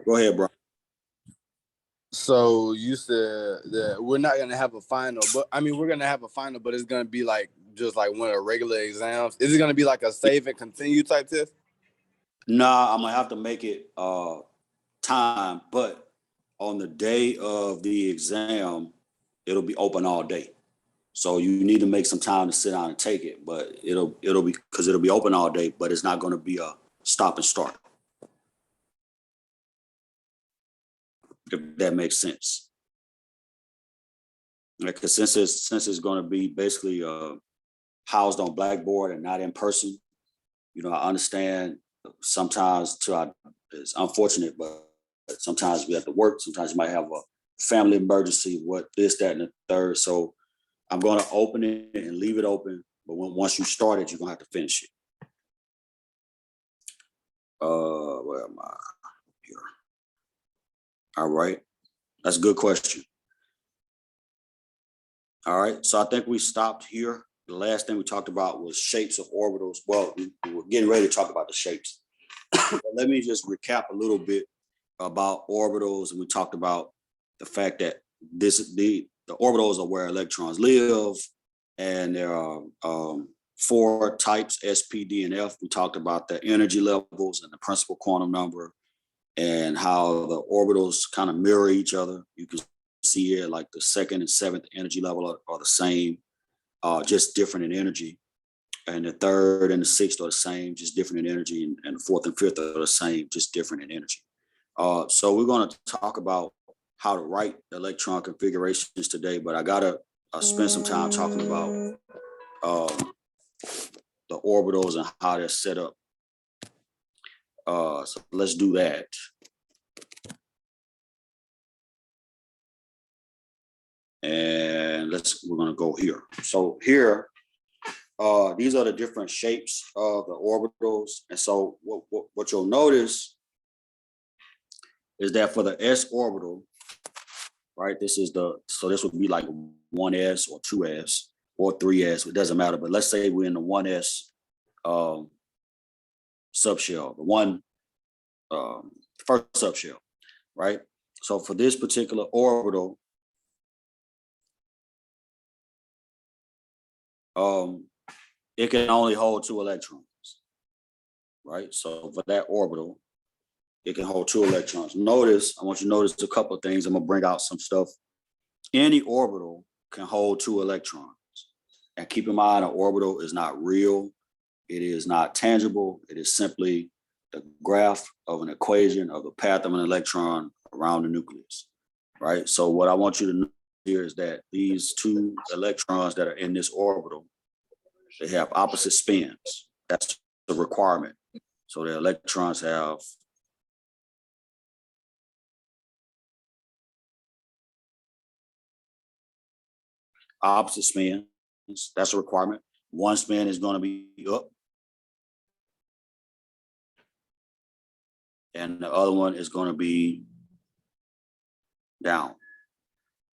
Go ahead, bro. So you said that we're not gonna have a final, but I mean we're gonna have a final, but it's gonna be like just like one of the regular exams. Is it gonna be like a save and continue type test? Nah, I'm gonna have to make it time, but on the day of the exam, it'll be open all day. So you need to make some time to sit down and take it, but it'll be because it'll be open all day, but it's not going to be a stop and start. If that makes sense. Because since it's going to be basically housed on Blackboard and not in person, you know, I understand sometimes it's unfortunate, but sometimes we have to work. Sometimes you might have a family emergency, what this, that, and the third. So I'm going to open it and leave it open, but once you start it, you're going to have to finish it. Where am I? Here. All right. That's a good question. All right. So I think we stopped here. The last thing we talked about was shapes of orbitals. Well, we were getting ready to talk about the shapes. Let me just recap a little bit about orbitals. And we talked about the fact that the orbitals are where electrons live, and there are 4 types, S, P, D, and F. We talked about the energy levels and the principal quantum number and how the orbitals kind of mirror each other. You can see here like the 2nd and 7th energy level are the same, just different in energy. And the 3rd and the 6th are the same, just different in energy. And the 4th and 5th are the same, just different in energy. So we're going to talk about how to write electron configurations today, but I gotta spend some time talking about the orbitals and how they're set up. So let's do that. And we're gonna go here. So here, these are the different shapes of the orbitals. And so what you'll notice is that for the S orbital, right, this would be like 1s or 2s or 3s, it doesn't matter. But let's say we're in the 1s subshell, the first subshell, right? So for this particular orbital, it can only hold 2 electrons, right? So for that orbital, it can hold 2 electrons. I want you to notice a couple of things. I'm gonna bring out some stuff. Any orbital can hold 2 electrons. And keep in mind, an orbital is not real. It is not tangible. It is simply the graph of an equation of the path of an electron around the nucleus, right? So what I want you to know here is that these 2 electrons that are in this orbital, they have opposite spins. That's the requirement. So the electrons have opposite spins. That's a requirement. One spin is going to be up, and the other one is going to be down.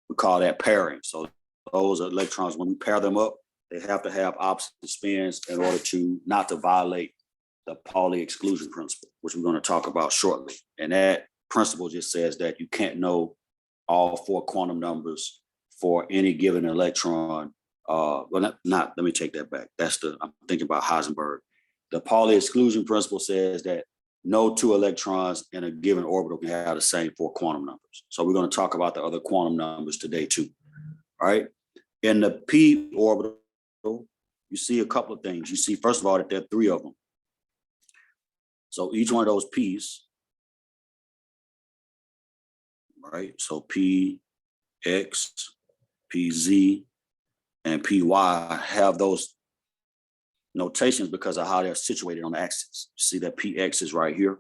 We call that pairing. So those electrons, when we pair them up, they have to have opposite spins in order to not to violate the Pauli exclusion principle, which we're going to talk about shortly. And that principle just says that you can't know all 4 quantum numbers for any given electron. Let me take that back. I'm thinking about Heisenberg. The Pauli exclusion principle says that no 2 electrons in a given orbital can have the same 4 quantum numbers. So we're going to talk about the other quantum numbers today too. All right. In the p orbital, you see a couple of things. You see, first of all, that there are 3 of them. So each one of those p's, right? So p, x, pz, and py have those notations because of how they're situated on the axis. You see that px is right here,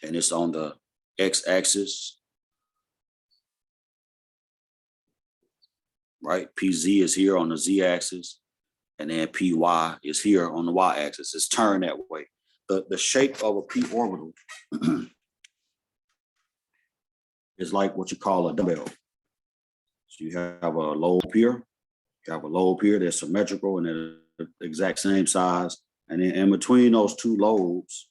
and it's on the x-axis, right? Pz is here on the z-axis, and then py is here on the y-axis. It's turned that way. The shape of a p orbital is like what you call a dumbbell. So you have a lobe here, you have a lobe here, they're symmetrical and they're the exact same size. And then in between those 2 lobes,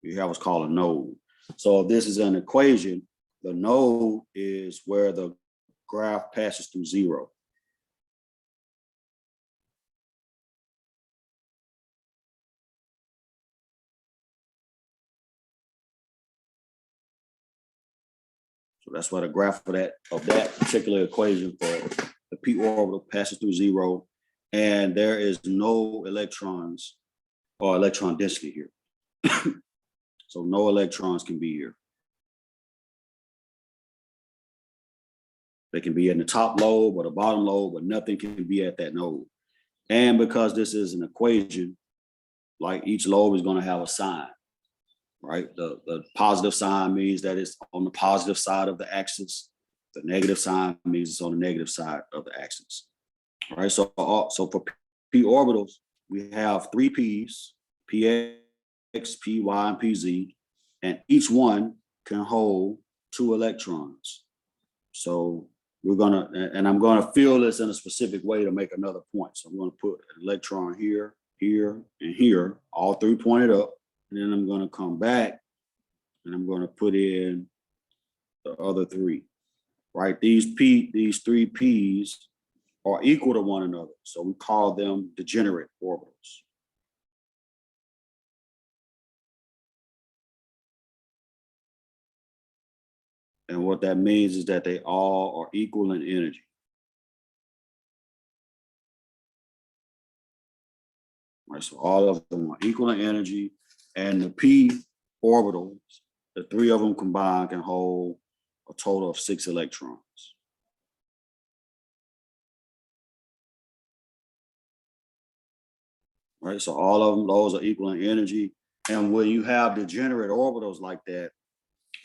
you have what's called a node. So if this is an equation, the node is where the graph passes through zero. So that's why the graph of that particular equation for the p orbital passes through zero, and there is no electrons or electron density here. So no electrons can be here. They can be in the top lobe or the bottom lobe, but nothing can be at that node. And because this is an equation, like each lobe is going to have a sign, right? The positive sign means that it's on the positive side of the axis. The negative sign means it's on the negative side of the axis, right? So for p orbitals, we have three p's, px, py, and pz, and each one can hold 2 electrons. So we're gonna, and I'm gonna fill this in a specific way to make another point. So I'm gonna put an electron here, here, and here, all 3 pointed up. And then I'm gonna come back and I'm gonna put in the other 3, right? These 3 P's are equal to one another. So we call them degenerate orbitals. And what that means is that they all are equal in energy. Right, so all of them are equal in energy, and the p orbitals, the 3 of them combined, can hold a total of 6 electrons. Right, so all of them, those are equal in energy. And when you have degenerate orbitals like that,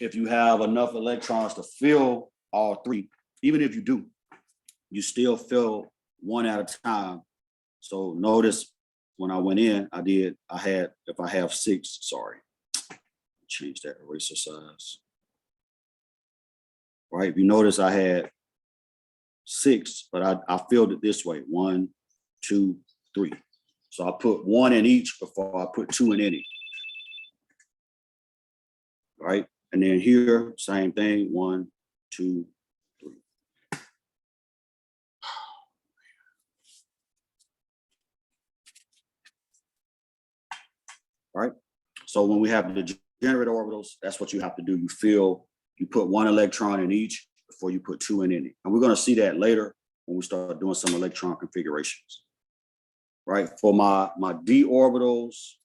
if you have enough electrons to fill all 3, even if you do, you still fill one at a time. So notice when I went in, if I have 6, sorry, change that eraser size. Right, if you notice I had 6, but I filled it this way, 1, 2, 3. So I put 1 in each before I put 2 in any. Right, and then here, same thing, 1, 2, 3. Right, so when we have the degenerate orbitals, that's what you have to do. You put 1 electron in each before you put 2 in any. And we're going to see that later when we start doing some electron configurations. Right, for my d orbitals,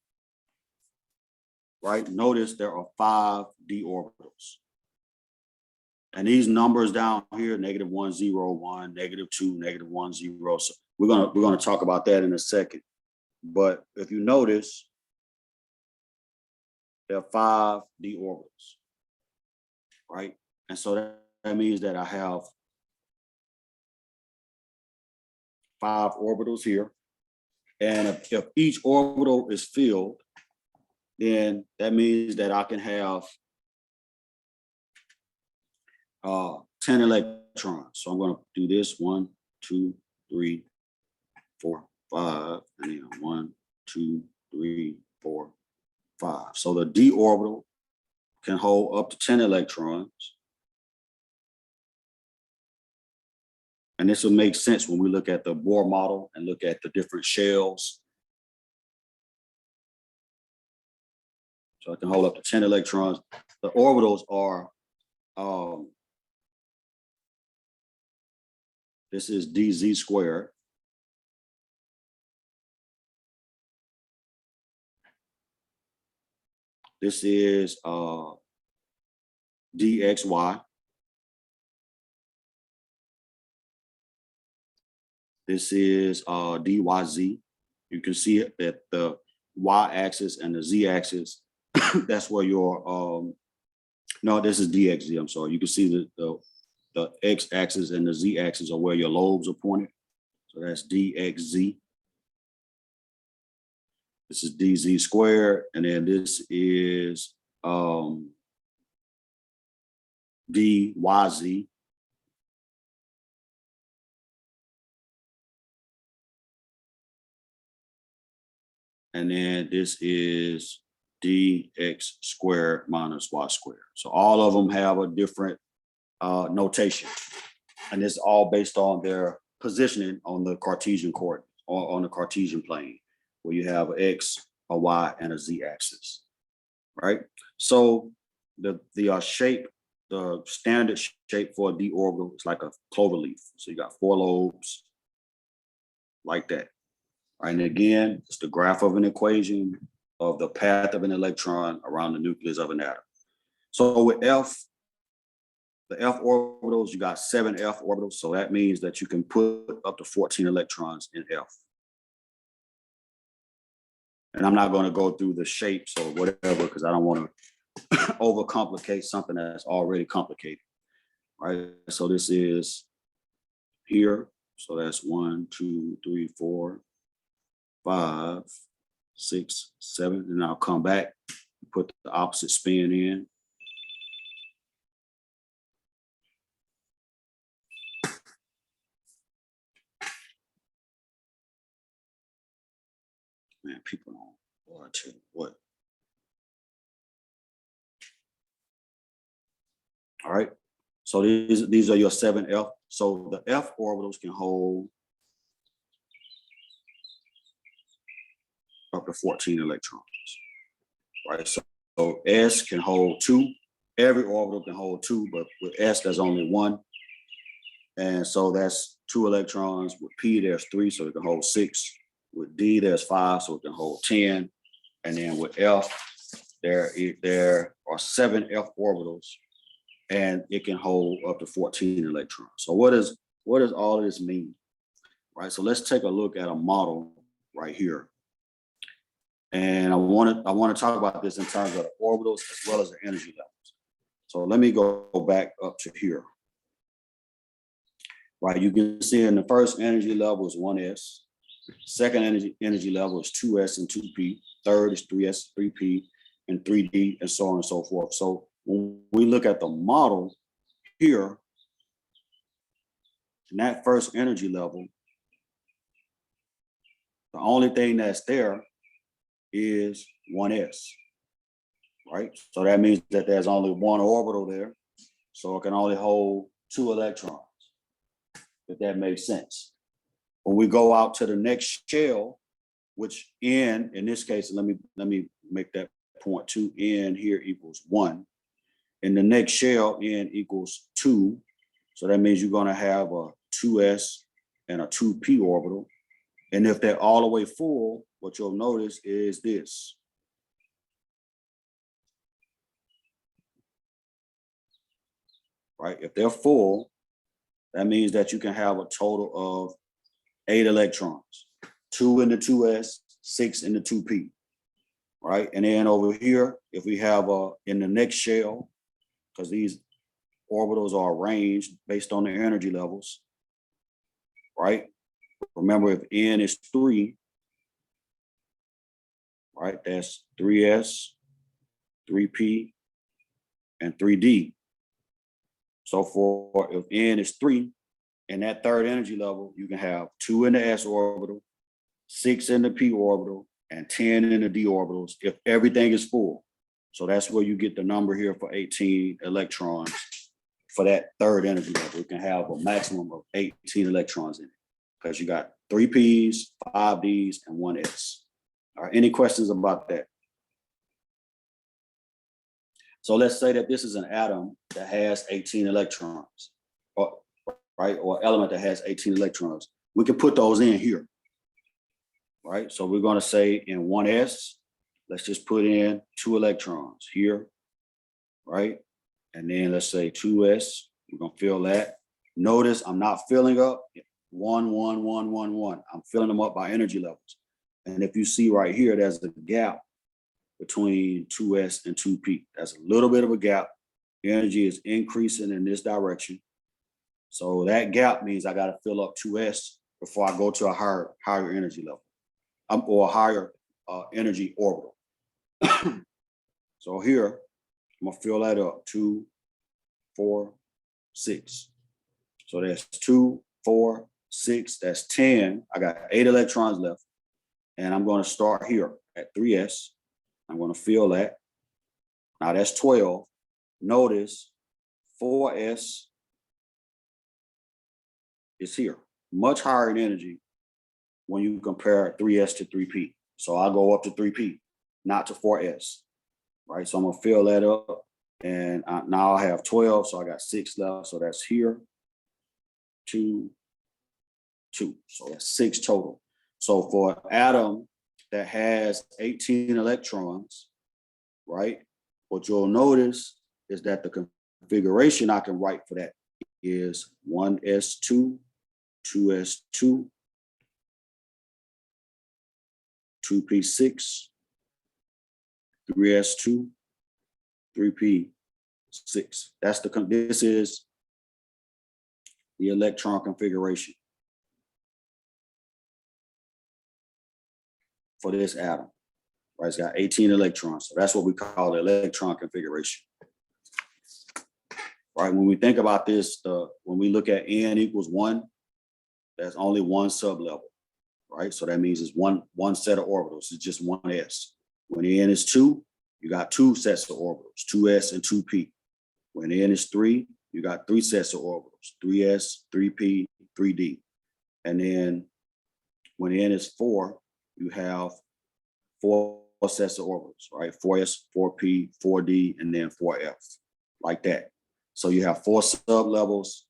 right, notice there are 5 d orbitals. And these numbers down here, -1, 0, 1, -2, -1, 0. So we're gonna talk about that in a second. But if you notice, there are 5 d orbitals, right? And so that means that I have 5 orbitals here. And if each orbital is filled, then that means that I can have 10 electrons. So I'm going to do this 1, 2, 3, 4, 5, and then 1, 2, 3, 4, 5. So the d orbital can hold up to 10 electrons. And this will make sense when we look at the Bohr model and look at the different shells. So it can hold up to 10 electrons. The orbitals are, this is dz squared. This is dxy. This is dyz. You can see it that the y-axis and the z-axis, that's where your, no, this is dxz, I'm sorry. You can see the x-axis and the z-axis are where your lobes are pointed. So that's dxz. This is dz squared, and then this is dyz. And then this is dx squared minus y squared. So all of them have a different notation, and it's all based on their positioning on the Cartesian coordinates or on the Cartesian plane, where you have an x, a y, and a z axis, right? So the shape, the standard shape for a d orbital is like a clover leaf. So you got 4 lobes like that, right? And again, it's the graph of an equation of the path of an electron around the nucleus of an atom. So with F, the F orbitals, you got 7 F orbitals. So that means that you can put up to 14 electrons in F. And I'm not going to go through the shapes or whatever, because I don't want to overcomplicate something that's already complicated, right? So this is here. So that's 1, 2, 3, 4, 5, 6, 7. And I'll come back, put the opposite spin in. Man, people don't watch it. What? All right. So these are your 7 F. So the F orbitals can hold up to 14 electrons, right? So S can hold 2. Every orbital can hold 2, but with S, there's only 1. And so that's 2 electrons. With P, there's 3, so it can hold 6. With D, there's 5, so it can hold 10. And then with F, there are 7 F orbitals, and it can hold up to 14 electrons. So what does all of this mean, right? So let's take a look at a model right here. And I want to talk about this in terms of the orbitals as well as the energy levels. So let me go back up to here. Right, you can see in the first energy level is 1s. Second energy level is 2s and 2p. Third is 3s, 3p, and 3d, and so on and so forth. So when we look at the model here, in that first energy level, the only thing that's there is 1s, right? So that means that there's only 1 orbital there, so it can only hold 2 electrons, if that makes sense. When we go out to the next shell, which n, in this case, let me make that point, 2n here equals 1. In the next shell, n equals 2. So that means you're going to have a 2s and a 2p orbital. And if they're all the way full, what you'll notice is this. Right? If they're full, that means that you can have a total of 8 electrons, 2 in the 2s, 6 in the 2p, right? And then over here, if we have in the next shell, because these orbitals are arranged based on their energy levels, right? Remember, if n is 3, right, that's 3s, 3p, and 3d. So for if n is 3, in that third energy level, you can have 2 in the s orbital, 6 in the p orbital, and 10 in the d orbitals if everything is full. So that's where you get the number here for 18 electrons for that third energy level. You can have a maximum of 18 electrons in it because you got 3 Ps, 5 Ds, and 1 S. All right, any questions about that? So let's say that this is an atom that has 18 electrons, or element that has 18 electrons. We can put those in here, right? So we're going to say in 1s, let's just put in 2 electrons here, right? And then let's say 2s, we're going to fill that. Notice I'm not filling up 1, 1, 1, 1, 1. I'm filling them up by energy levels. And if you see right here, there's a gap between 2s and 2p. That's a little bit of a gap. The energy is increasing in this direction. So that gap means I got to fill up 2s before I go to a higher energy level, or a higher energy orbital. So here, I'm gonna fill that up, 2, 4, 6. So that's 2, 4, 6, that's 10. I got 8 electrons left. And I'm gonna start here at 3s. I'm going to fill that. Now that's 12. Notice 4s is here, much higher in energy when you compare 3s to 3p. So I go up to 3p, not to 4s, right? So I'm gonna fill that up, and now I have 12, so I got 6 left. So that's here, 2, 2. So that's 6 total. So for an atom that has 18 electrons, right? What you'll notice is that the configuration I can write for that is 1s2, 2s2, 2p6, 3s2, 3p6. This is the electron configuration for this atom, right? It's got 18 electrons. So that's what we call the electron configuration. Right, when we think about this, when we look at n equals 1, that's only one sublevel, right? So that means it's one set of orbitals. It's just 1s. When n is 2, you got 2 sets of orbitals, 2s and 2p. When n is 3, you got 3 sets of orbitals, 3s, 3p, 3d. And then when n is 4, you have 4 sets of orbitals, right? 4s, 4p, 4d, and then 4f, like that. So you have 4 sublevels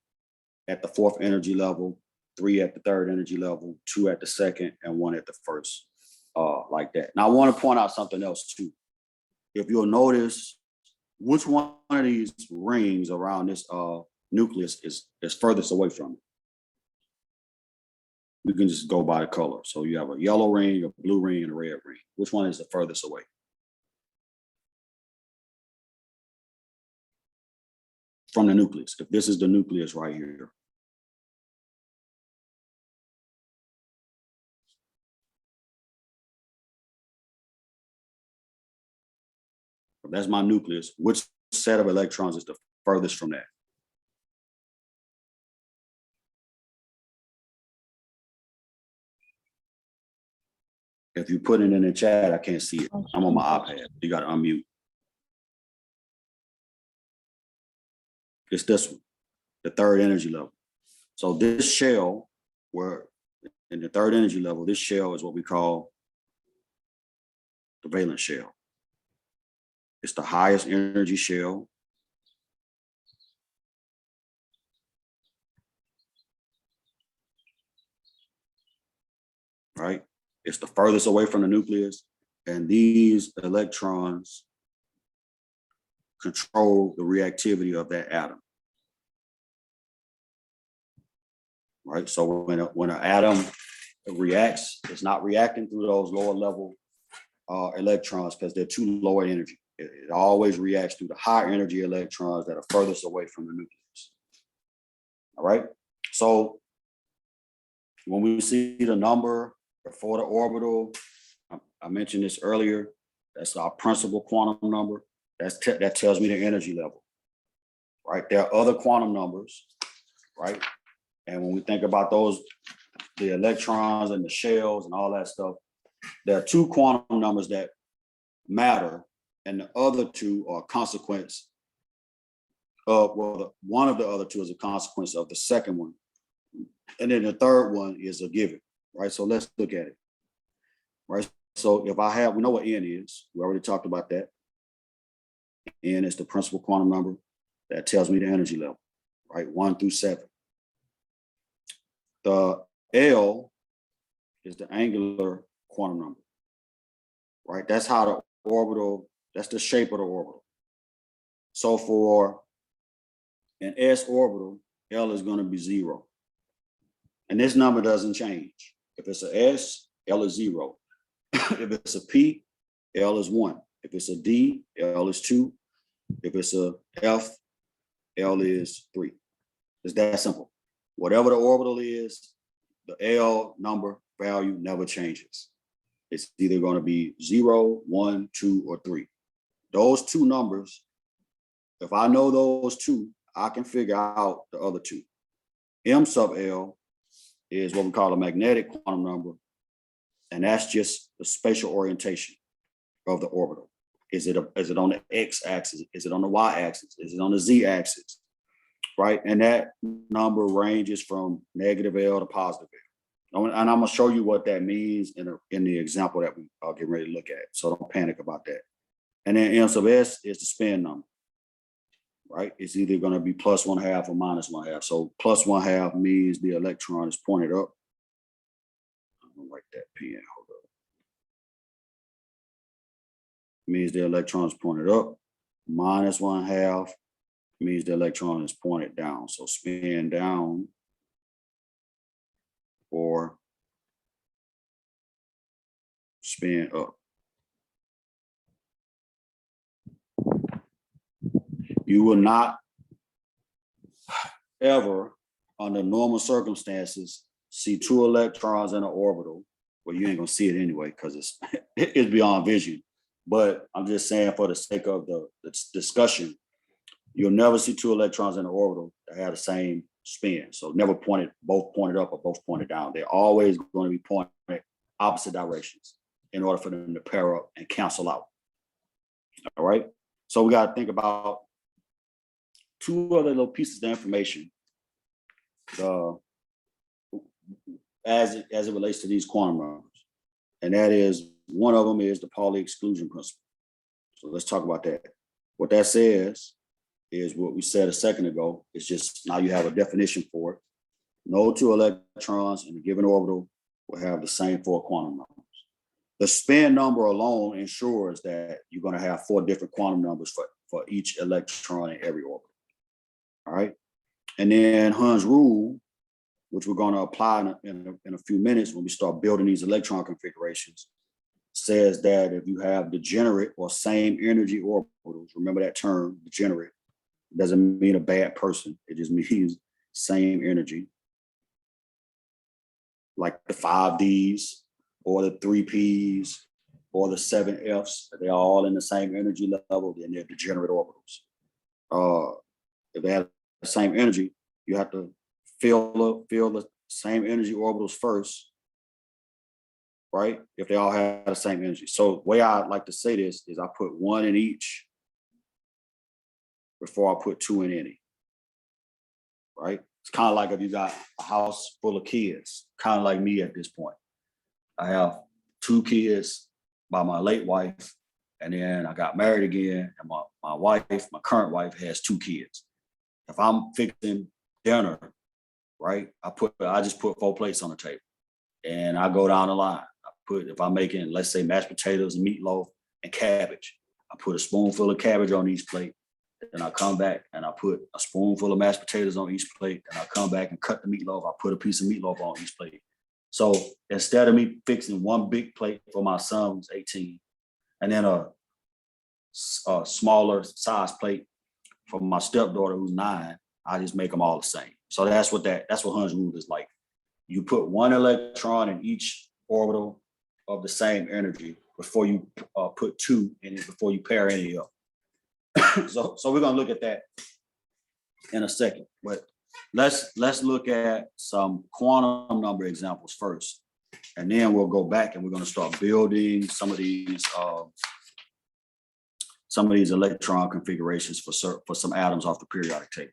at the 4th energy level, 3 at the 3rd energy level, 2 at the 2nd, and 1 at the 1st, like that. Now I want to point out something else too. If you'll notice, which one of these rings around this nucleus is furthest away from it? You can just go by the color. So you have a yellow ring, a blue ring, and a red ring. Which one is the furthest away? From the nucleus. If this is the nucleus right here. If that's my nucleus. Which set of electrons is the furthest from that? If you put it in the chat, I can't see it. I'm on my iPad. You got to unmute. It's this one, the 3rd energy level. So this shell, where in the 3rd energy level, this shell is what we call the valence shell. It's the highest energy shell. Right? It's the furthest away from the nucleus. And these electrons control the reactivity of that atom. Right? So when an atom reacts, it's not reacting through those lower level electrons because they're too low in energy. It always reacts through the high energy electrons that are furthest away from the nucleus. All right. So when we see the number before the orbital, I mentioned this earlier, that's our principal quantum number. That tells me the energy level. Right. There are other quantum numbers, right? And when we think about those, the electrons and the shells and all that stuff, there are 2 quantum numbers that matter, and the other 2 are a consequence of, well, one of the other 2 is a consequence of the second one. And then the third one is a given, right? So let's look at it, right? So if I have, we know what n is. We already talked about that. N is the principal quantum number that tells me the energy level, right? 1 through 7. The L is the angular quantum number, right? That's how the orbital, that's the shape of the orbital. So for an s orbital, L is going to be 0. And this number doesn't change. If it's a S, L is 0. If it's a P, L is 1. If it's a D, L is 2. If it's a F, L is 3. It's that simple. Whatever the orbital is, the L number value never changes. It's either going to be 0, 1, 2, or 3. Those 2 numbers, if I know those 2, I can figure out the other 2. M sub L is what we call a magnetic quantum number, and that's just the spatial orientation of the orbital. Is it on the X axis? Is it on the Y axis? Is it on the Z axis? Right? And that number ranges from negative L to positive L. And I'm gonna show you what that means in the example that we are getting ready to look at. So don't panic about that. And then M sub S is the spin number, right? It's either gonna be plus 1/2 or minus 1/2. So plus 1/2 means the electron is pointed up. I'm gonna write that pen, hold up. Means the electron is pointed up. Minus 1/2 means the electron is pointed down. So spin down or spin up. You will not ever, under normal circumstances, see 2 electrons in an orbital. Well, you ain't gonna see it anyway because it's beyond vision. But I'm just saying, for the sake of the discussion, you'll never see 2 electrons in an orbital that have the same spin. So never both pointed up or both pointed down. They're always going to be pointed opposite directions in order for them to pair up and cancel out. All right. So we got to think about 2 other little pieces of information as it relates to these quantum numbers. And that is, one of them is the Pauli exclusion principle. So let's talk about that. What that says is what we said a second ago. It's just now you have a definition for it. No 2 electrons in a given orbital will have the same 4 quantum numbers. The spin number alone ensures that you're going to have 4 different quantum numbers for each electron in every orbital. All right. And then Hund's rule, which we're going to apply in a few minutes when we start building these electron configurations, says that if you have degenerate or same energy orbitals, remember that term, degenerate, it doesn't mean a bad person. It just means same energy. Like the 5Ds or the 3Ps or the 7Fs, they're all in the same energy level, then they're degenerate orbitals. If they have the same energy, you have to fill the same energy orbitals first, right? If they all have the same energy. So the way I like to say this is I put 1 in each before I put 2 in any, right? It's kind of like if you got a house full of kids, kind of like me at this point. I have 2 kids by my late wife, and then I got married again, and my wife, my current wife, has 2 kids. If I'm fixing dinner, right, I just put 4 plates on the table, and I go down the line. If I'm making, let's say, mashed potatoes and meatloaf and cabbage, I put a spoonful of cabbage on each plate. Then I come back and I put a spoonful of mashed potatoes on each plate. And I come back and cut the meatloaf. I put a piece of meatloaf on each plate. So instead of me fixing 1 big plate for my son who's 18, and then a smaller size plate for my stepdaughter who's 9, I just make them all the same. So that's what Hund's rule is like. You put 1 electron in each orbital of the same energy before you put 2 in it, before you pair any up. So we're gonna look at that in a second, but let's look at some quantum number examples first, and then we'll go back and we're gonna start building some of these electron configurations for some atoms off the periodic table.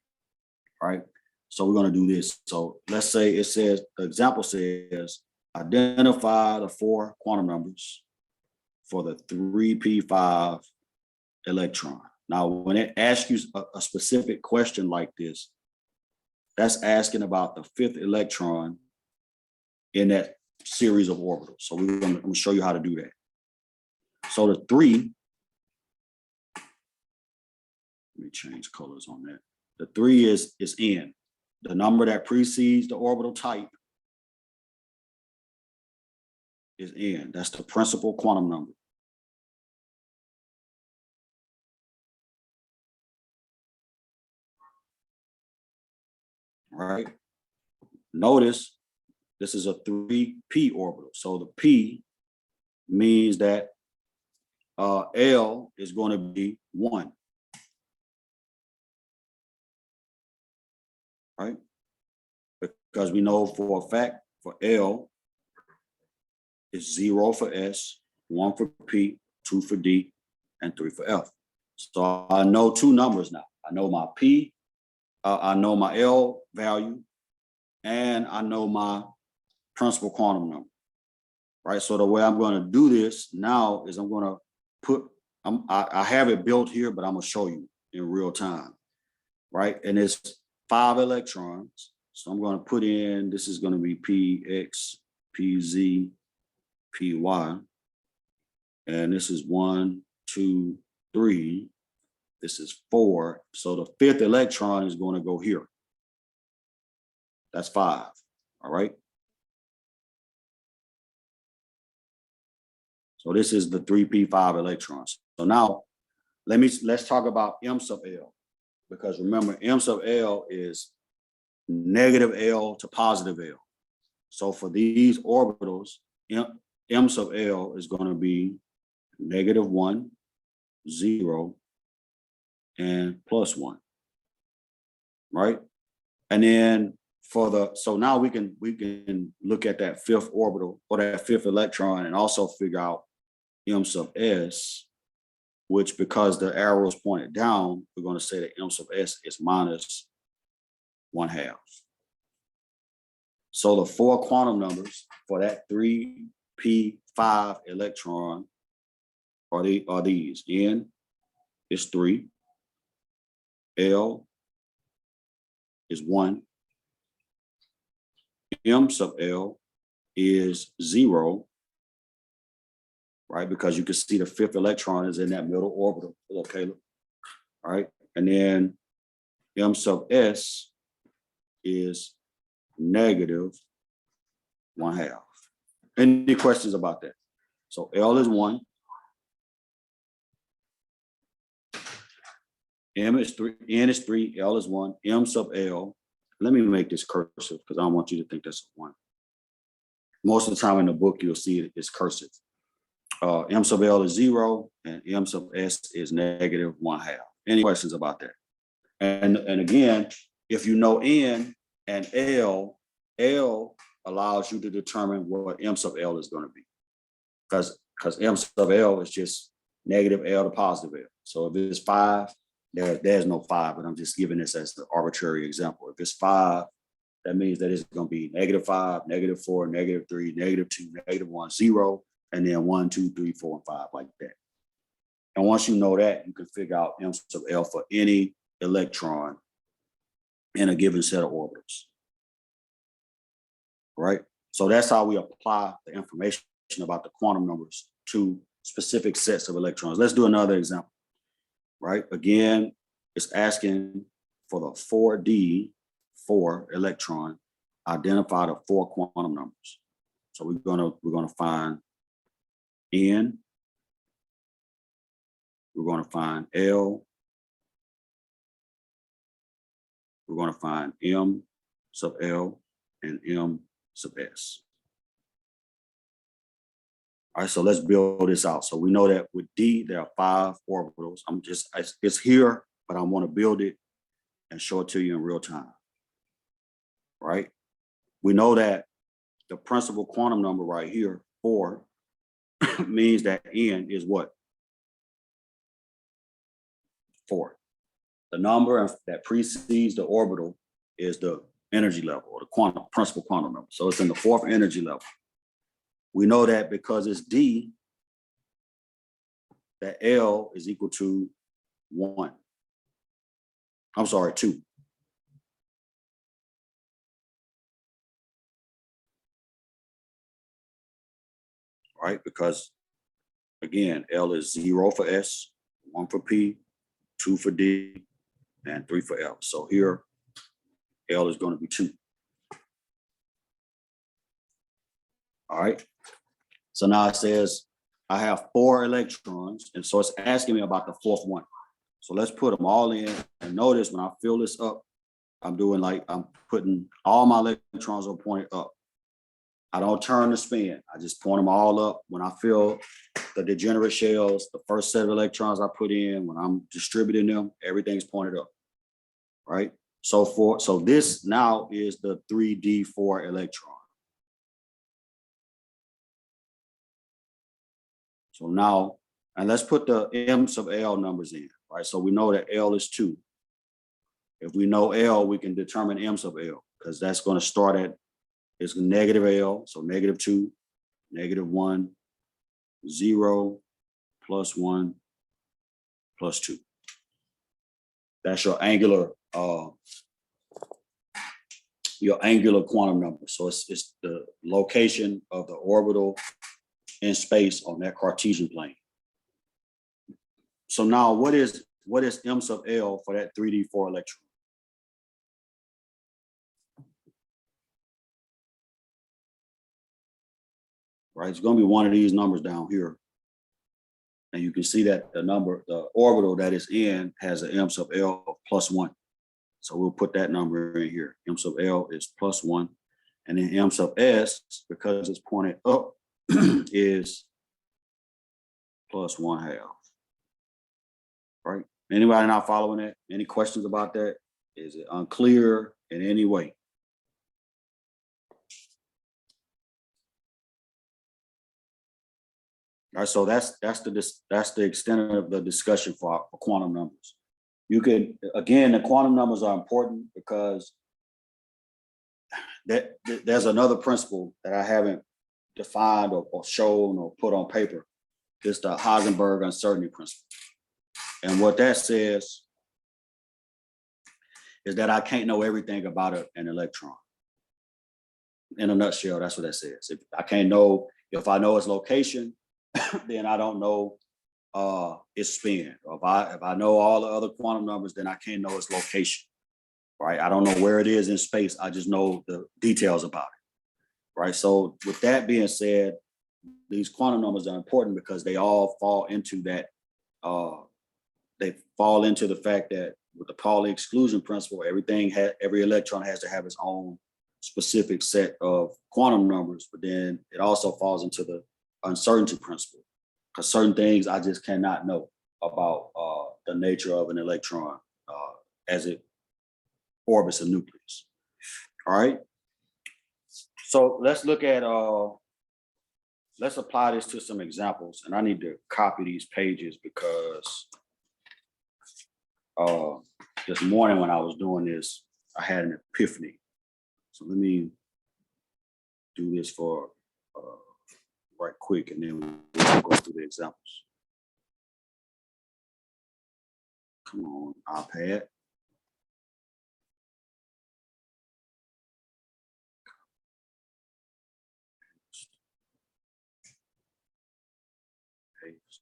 All right, so we're gonna do this. So let's say the example says, identify the 4 quantum numbers for the 3p5 electron. Now, when it asks you a specific question like this, that's asking about the 5th electron in that series of orbitals. So I'm going to show you how to do that. So the 3, let me change colors on that. The 3 is N, the number that precedes the orbital type is N. That's the principal quantum number. Right? Notice this is a 3p orbital. So the p means that L is going to be 1. Right? Because we know for a fact for L, it's 0 for S, 1 for P, 2 for D, and 3 for F. So I know two numbers now. I know my P, I know my L value, and I know my principal quantum number, right? So the way I'm going to do this now is I'm going to put, I have it built here, but I'm going to show you in real time, right? And it's 5 electrons. So I'm going to put in, this is going to be PX, PZ, PY. And this is 1, 2, 3. This is 4. So the 5th electron is going to go here. That's 5. All right. So this is the 3p5 electrons. So now let's talk about M sub L, because remember M sub L is negative L to positive L. So for these orbitals, M sub L is going to be -1, 0, and +1, right? And then for the, so now we can look at that 5th orbital or that 5th electron and also figure out M sub S, which, because the arrow is pointed down, we're going to say that M sub S is -1/2. So the 4 quantum numbers for that 3p5 electron are these. N is 3, L is 1, M sub L is 0, right? Because you can see the 5th electron is in that middle orbital. Hello, Caleb. All right. And then M sub S is -1/2. Any questions about that? So L is 1. M is 3, N is 3, L is 1, M sub L. Let me make this cursive because I don't want you to think that's 1. Most of the time in the book, you'll see it's cursive. M sub L is 0 and M sub S is -1/2. Any questions about that? And again, if you know N and L, L allows you to determine what M sub L is going to be, because M sub L is just negative L to positive L. So if it's 5, there's no 5, but I'm just giving this as the arbitrary example. If it's 5, that means that it's going to be -5, -4, -3, -2, -1, 0, and then 1, 2, 3, 4, and 5 like that. And once you know that, you can figure out M sub L for any electron in a given set of orbitals, right? So that's how we apply the information about the quantum numbers to specific sets of electrons. Let's do another example, right? Again, it's asking for the 4d4 electron, identify the 4 quantum numbers. So we're gonna find N, we're going to find L, we're going to find M sub L and M sub S. All right, so let's build this out. So we know that with D, there are 5 orbitals. It's here, but I want to build it and show it to you in real time, right? We know that the principal quantum number right here, 4, means that N is what? 4. The number that precedes the orbital is the energy level or the principal quantum number. So it's in the 4th energy level. We know that because it's D, that L is equal to 1. I'm sorry, 2. Right? Because again, L is 0 for S, 1 for P, 2 for D, and 3 for L. So here, L is going to be 2. All right. So now it says I have 4 electrons, and so it's asking me about the 4th one. So let's put them all in, and notice when I fill this up, I'm putting all my electrons are pointed up. I don't turn the spin. I just point them all up. When I fill the degenerate shells, the first set of electrons I put in, when I'm distributing them, everything's pointed up, right? So this now is the 3d4 electron. So now And let's put the M sub L numbers in, right? So we know that L is 2. If we know L, we can determine M sub L, because that's going to start at, it's negative L, so -2, -1, 0, +1, +2. That's your angular quantum number. So it's the location of the orbital in space on that Cartesian plane. So now what is M sub L for that 3D4 electron? Right, it's going to be one of these numbers down here. And you can see that the orbital that it's in has an M sub L of +1. So we'll put that number in here. M sub L is +1. And then M sub S, because it's pointed up, is +1/2. Right? Anybody not following that? Any questions about that? Is it unclear in any way? All right, so that's the extent of the discussion for quantum numbers. You can, again, the quantum numbers are important because there's another principle that I haven't defined or shown or put on paper. It's the Heisenberg uncertainty principle. And what that says is that I can't know everything about an electron. In a nutshell, that's what that says. If I can't know, if I know its location, then I don't know its spin. Or if I know all the other quantum numbers, then I can't know its location, right? I don't know where it is in space. I just know the details about it, right? So with that being said, these quantum numbers are important because they all fall into that. They fall into the fact that with the Pauli exclusion principle, every electron has to have its own specific set of quantum numbers, but then it also falls into the uncertainty principle, because certain things I just cannot know about the nature of an electron as it orbits a nucleus. All right. So let's look at, let's apply this to some examples. And I need to copy these pages because this morning when I was doing this, I had an epiphany. So let me do this for right quick, and then we'll go through the examples. Come on, iPad. Paste.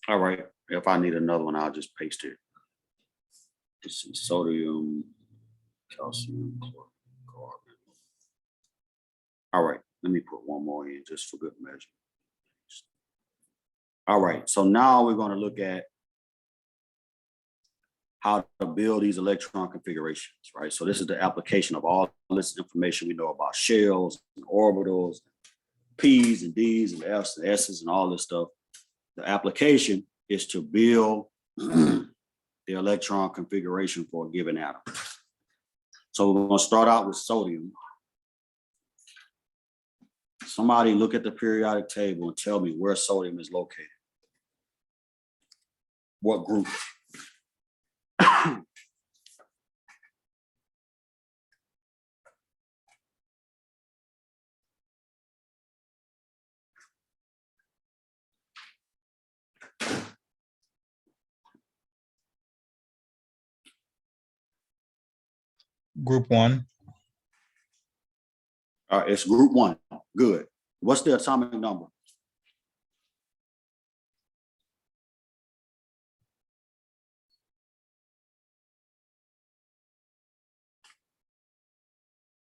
All right, if I need another one, I'll just paste it. This is sodium, calcium, carbon. All right, let me put one more in just for good measure. All right, so now we're going to look at how to build these electron configurations, right? So this is the application of all this information we know about shells and orbitals, P's and D's and F's and S's and all this stuff. The application is to build the electron configuration for a given atom. So we're going to start out with sodium. Somebody look at the periodic table and tell me where sodium is located. What group? Group 1. It's group 1. Good. What's the atomic number?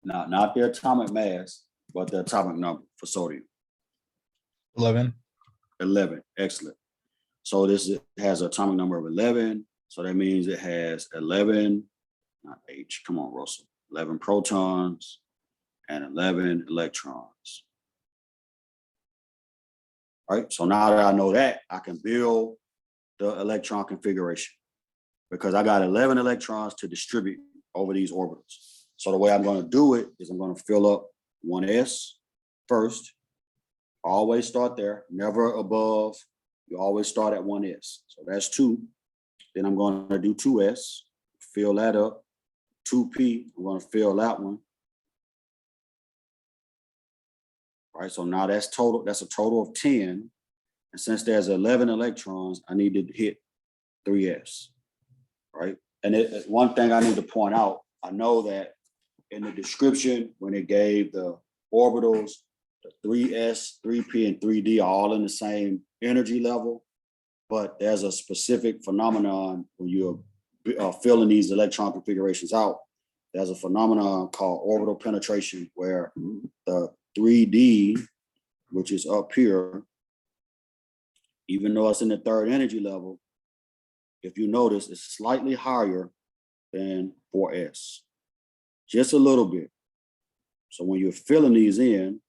Not the atomic mass, but the atomic number for sodium. 11. 11. Excellent. So this has an atomic number of 11. So that means it has 11, not H, come on, Russell, 11 protons and 11 electrons. All right, so now that I know that, I can build the electron configuration. because I got 11 electrons to distribute over these orbitals. So the way I'm going to do it is I'm going to fill up 1s first. Always start there, never above. You always start at 1s. So that's 2. Then I'm going to do 2s, fill that up. 2p, I'm going to fill that one. All right, so now that's total. That's a total of 10. And since there's 11 electrons, I need to hit 3s. Right. And one thing I need to point out, I know that in the description, when it gave the orbitals, the 3s, 3p, and 3d are all in the same energy level, but there's a specific phenomenon when you're filling these electron configurations out. There's a phenomenon called orbital penetration, where the 3d, which is up here, even though it's in the third energy level, if you notice, it's slightly higher than 4s, just a little bit. So when you're filling these in,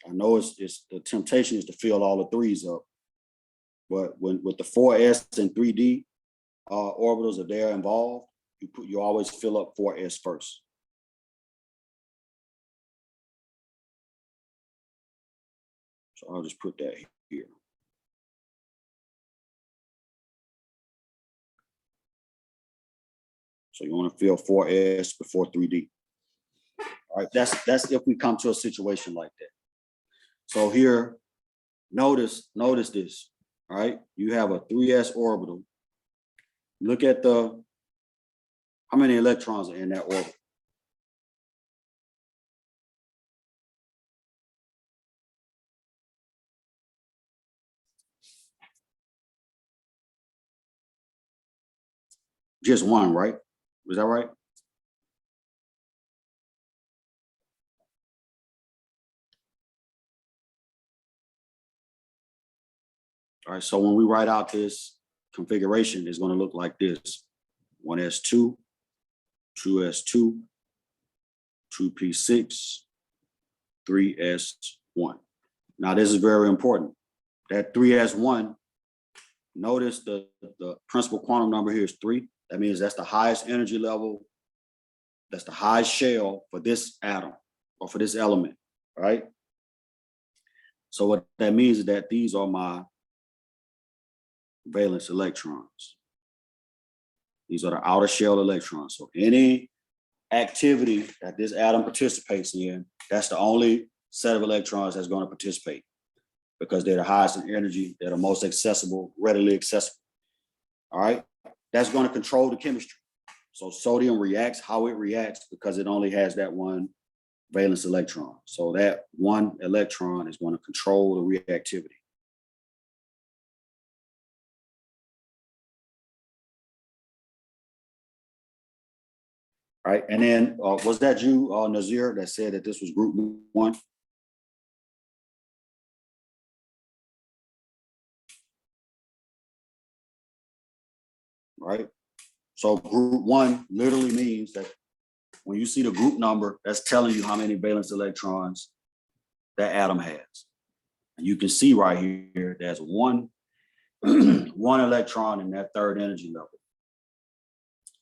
I know it's the temptation is to fill all the 3s up, but when with the 4s and 3d orbitals, if they're involved, you always fill up 4s first. So I'll just put that here. So you want to fill 4s before 3d. All right, that's if we come to a situation like that. So here, notice this. All right, you have a 3s orbital. Look at how many electrons are in that orbital. Just one, right? Was that right? All right, so when we write out this configuration, it's going to look like this: 1s2, 2s2, 2p6, 3s1. Now this is very important. That 3s1, notice the principal quantum number here is 3. That means that's the highest energy level. That's the highest shell for this atom or for this element, right? So what that means is that these are my valence electrons. These are the outer shell electrons. So any activity that this atom participates in, that's the only set of electrons that's going to participate, because they're the highest in energy, they're the most accessible, readily accessible. All right, that's going to control the chemistry. So sodium reacts how it reacts because it only has that one valence electron. So that one electron is going to control the reactivity. All right, and then was that you, Nazir, that said that this was group 1? Right, so group 1 literally means that when you see the group number, that's telling you how many valence electrons that atom has. And you can see right here, there's one electron in that third energy level.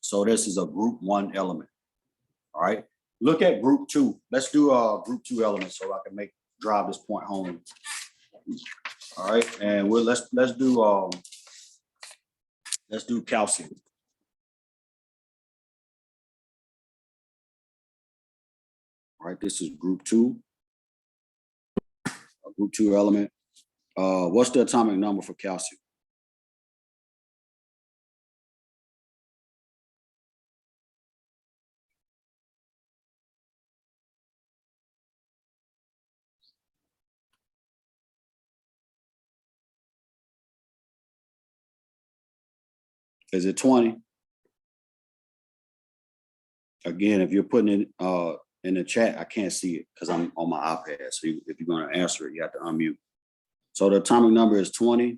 So this is a group 1 element. All right, look at group 2. Let's do group 2 elements so I can drive this point home. All right, and let's do calcium. All right, this is group 2, a group 2 element. What's the atomic number for calcium? Is it 20? Again, if you're putting it in the chat, I can't see it because I'm on my iPad. So if you're going to answer it, you have to unmute. So the atomic number is 20.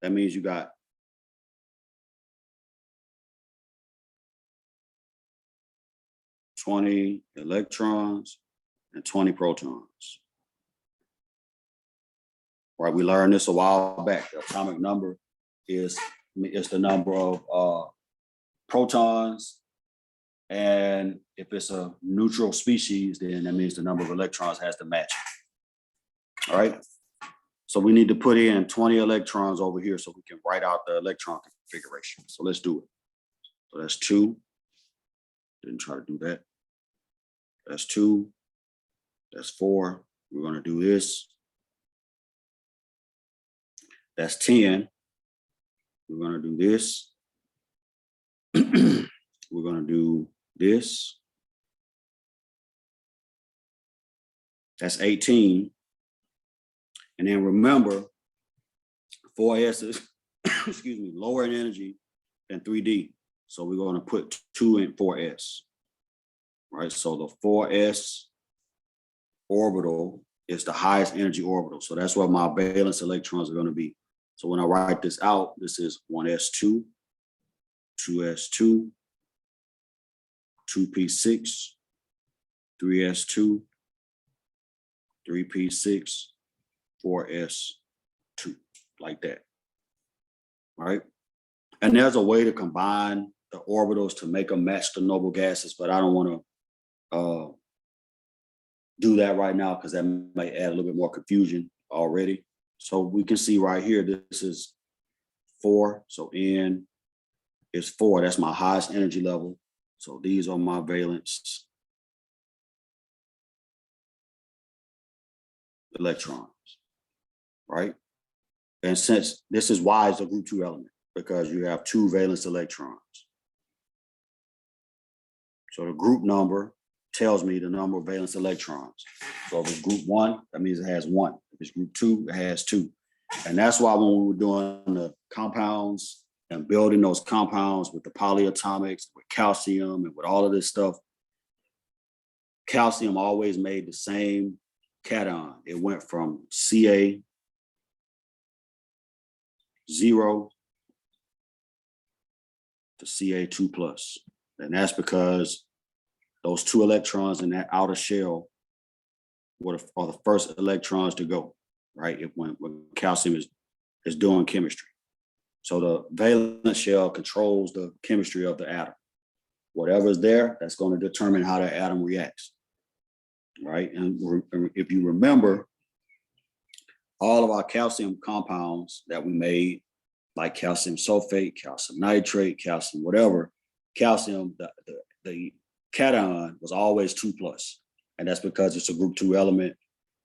That means you got 20 electrons and 20 protons. Right, we learned this a while back. The atomic number is it's the number of protons. And if it's a neutral species, then that means the number of electrons has to match. All right. So we need to put in 20 electrons over here so we can write out the electron configuration. So let's do it. So that's 2. Didn't try to do that. That's 2. That's 4. We're going to do this. That's 10. We're going to do this. We're going to do this. That's 18. And then remember, 4s is, excuse me, lower in energy than 3D. So we're going to put 2 in 4s. Right. So the 4s orbital is the highest energy orbital. So that's what my valence electrons are going to be. So when I write this out, this is 1s2, 2s2, 2p6, 3s2, 3p6, 4s2, like that. All right. And there's a way to combine the orbitals to make them match the noble gases, but I don't want to do that right now because that might add a little bit more confusion already. So we can see right here, this is 4. So N is 4. That's my highest energy level. So these are my valence electrons, right? And since this is why it's a group 2 element, because you have 2 valence electrons. So the group number tells me the number of valence electrons. So if it's group 1, that means it has 1. If it's group 2, it has 2. And that's why when we were doing the compounds and building those compounds with the polyatomics, with calcium and with all of this stuff, calcium always made the same cation. It went from Ca 0 to Ca2 plus. And that's because those 2 electrons in that outer shell are the first electrons to go, right? When calcium is doing chemistry. So the valence shell controls the chemistry of the atom. Whatever's there, that's going to determine how the atom reacts, right? And if you remember, all of our calcium compounds that we made, like calcium sulfate, calcium nitrate, calcium whatever, calcium, the cation was always 2 plus. And that's because it's a group 2 element.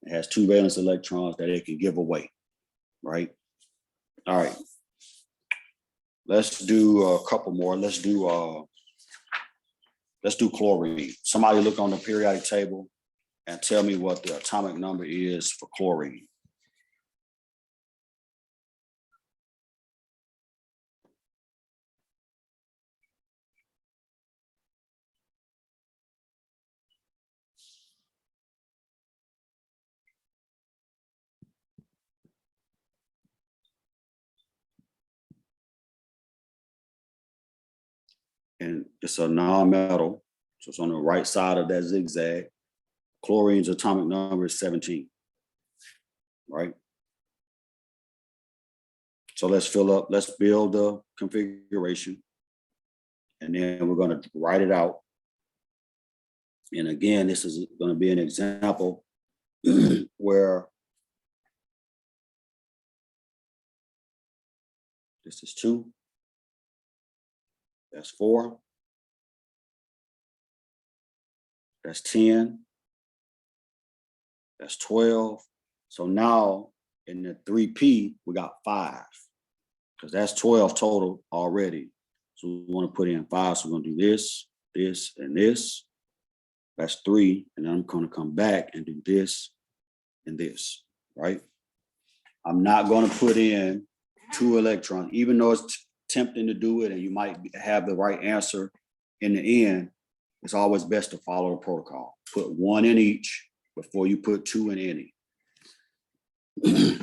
It has 2 valence electrons that it can give away, right? All right. Let's do a couple more. Let's do chlorine. Somebody look on the periodic table and tell me what the atomic number is for chlorine. And it's a non-metal, so it's on the right side of that zigzag. Chlorine's atomic number is 17, right? So let's build the configuration, and then we're going to write it out. And again, this is going to be an example where this is 2, that's 4, that's 10, that's 12. So now in the 3P, we got 5, because that's 12 total already. So we want to put in 5. So we're going to do this, this, and this. That's 3. And then I'm going to come back and do this and this, right? I'm not going to put in 2 electrons, even though it's tempting to do it and you might have the right answer in the end. It's always best to follow the protocol. Put 1 in each before you put 2 in any.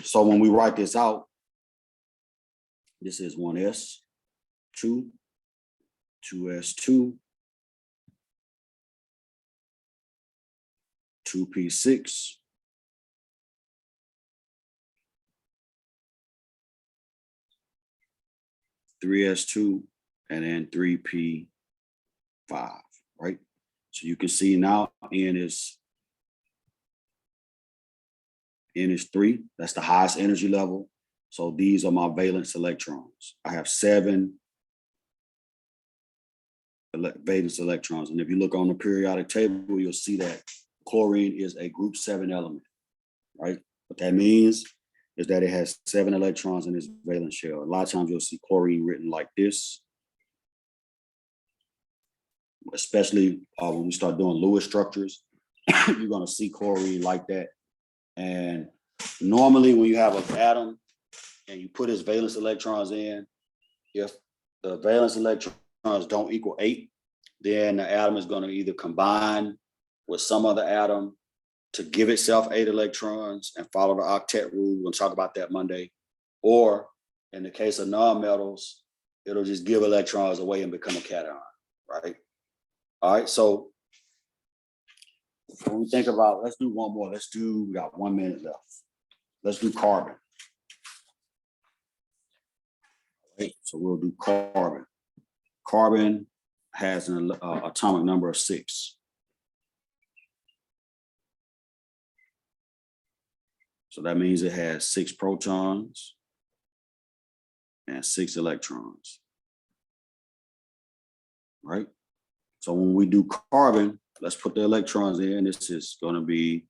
So when we write this out, this is 1s2, 2s2, 2p6, 3s2, and then 3p5, right? So you can see now N is 3. That's the highest energy level. So these are my valence electrons. I have 7 valence electrons. And if you look on the periodic table, you'll see that chlorine is a group 7 element, right? What that means is that it has 7 electrons in its valence shell. A lot of times you'll see chlorine written like this, especially when we start doing Lewis structures, you're gonna see chlorine like that. And normally when you have an atom and you put its valence electrons in, if the valence electrons don't equal 8, then the atom is gonna either combine with some other atom to give itself 8 electrons and follow the octet rule. We're gonna talk about that Monday. Or in the case of non-metals, it'll just give electrons away and become a cation, right? All right, so when we think about, let's do one more. We got 1 minute left. Let's do carbon. Right, so we'll do carbon. Carbon has an atomic number of 6. So that means it has 6 protons and 6 electrons, right? So when we do carbon, let's put the electrons in. This is going to be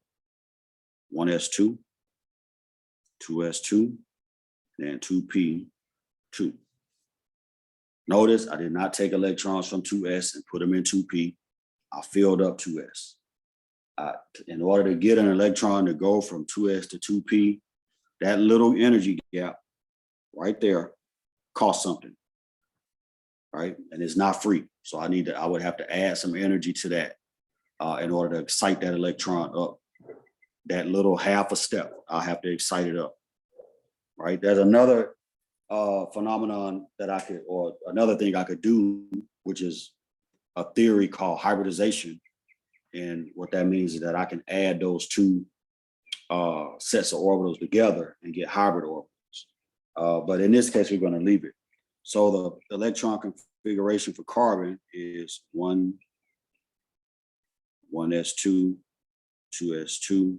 1s2, 2s2, and 2p2. Notice I did not take electrons from 2s and put them in 2p. I filled up 2s. In order to get an electron to go from 2s to 2p, that little energy gap right there costs something, right? And it's not free. So I would have to add some energy to that in order to excite that electron up. That little half a step, I'll have to excite it up, right? There's another phenomenon that or another thing I could do, which is a theory called hybridization. And what that means is that I can add those 2 sets of orbitals together and get hybrid orbitals. But in this case, we're going to leave it. So the electron configuration for carbon is 1s2, 2s2,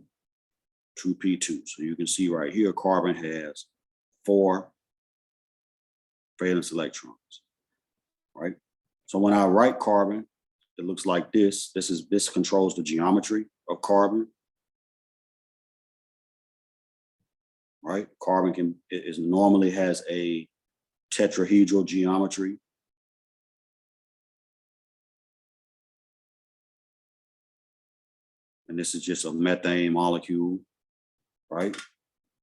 2p2. So you can see right here, carbon has 4 valence electrons, right? So when I write carbon, it looks like this. This controls the geometry of carbon, right? Carbon normally has a tetrahedral geometry. And this is just a methane molecule, right?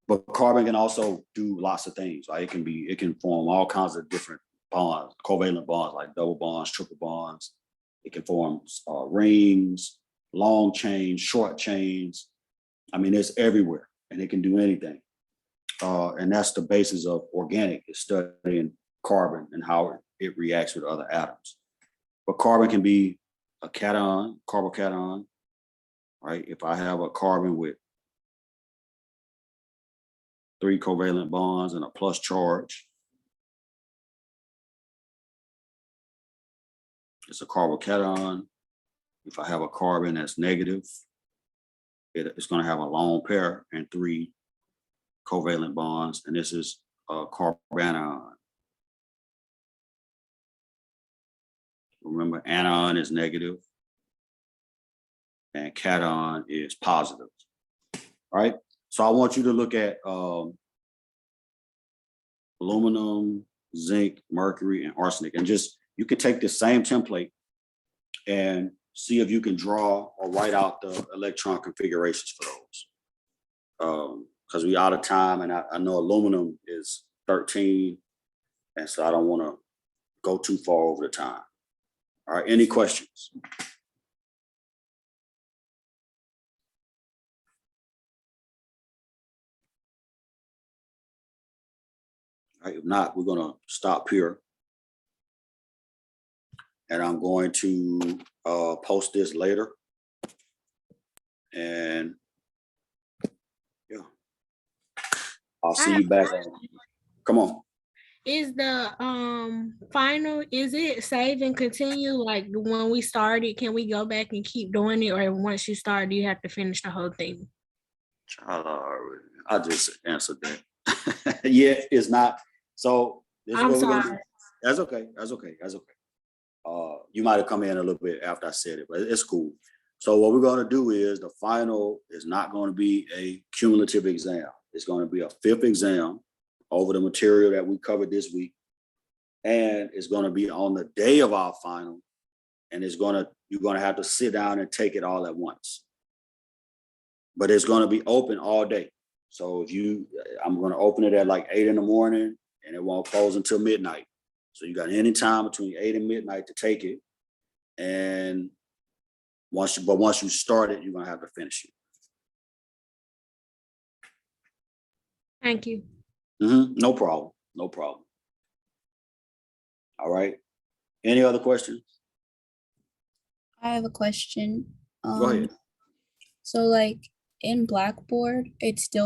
But carbon can also do lots of things, right? It can form all kinds of different bonds, covalent bonds, like double bonds, triple bonds. It can form rings, long chains, short chains. I mean, it's everywhere, and it can do anything. And that's the basis of organic, is studying carbon and how it reacts with other atoms. But carbon can be a cation, carbocation, right? If I have a carbon with 3 covalent bonds and a plus charge, it's a carbocation. If I have a carbon that's negative, it's going to have a lone pair and 3 covalent bonds, and this is a carbanion. Remember, anion is negative and cation is positive, right? So I want you to look at aluminum, zinc, mercury, and arsenic, and you can take the same template and see if you can draw or write out the electron configurations for those. Because we're out of time, and I know aluminum is 13, and so I don't want to go too far over the time. All right, any questions? All right, if not, we're going to stop here. And I'm going to post this later. And yeah, I'll see you back. Come on. Is the final, is it save and continue like when we started? Can we go back and keep doing it, or once you start, do you have to finish the whole thing? I just answered that. Yeah, it's not. So this is I'm what we're gonna do. sorry. That's okay. That's okay. That's okay. You might have come in a little bit after I said it, but it's cool. So what we're gonna do is the final is not going to be a cumulative exam. It's going to be a 5th exam over the material that we covered this week. And it's going to be on the day of our final. And you're going to have to sit down and take it all at once. But it's going to be open all day. So I'm going to open it at like 8 in the morning and it won't close until midnight. So you got any time between 8 and midnight to take it. And once you start it, you're going to have to finish it. Thank you. No problem. No problem. All right. Any other questions? I have a question. Go ahead. So like in Blackboard, it still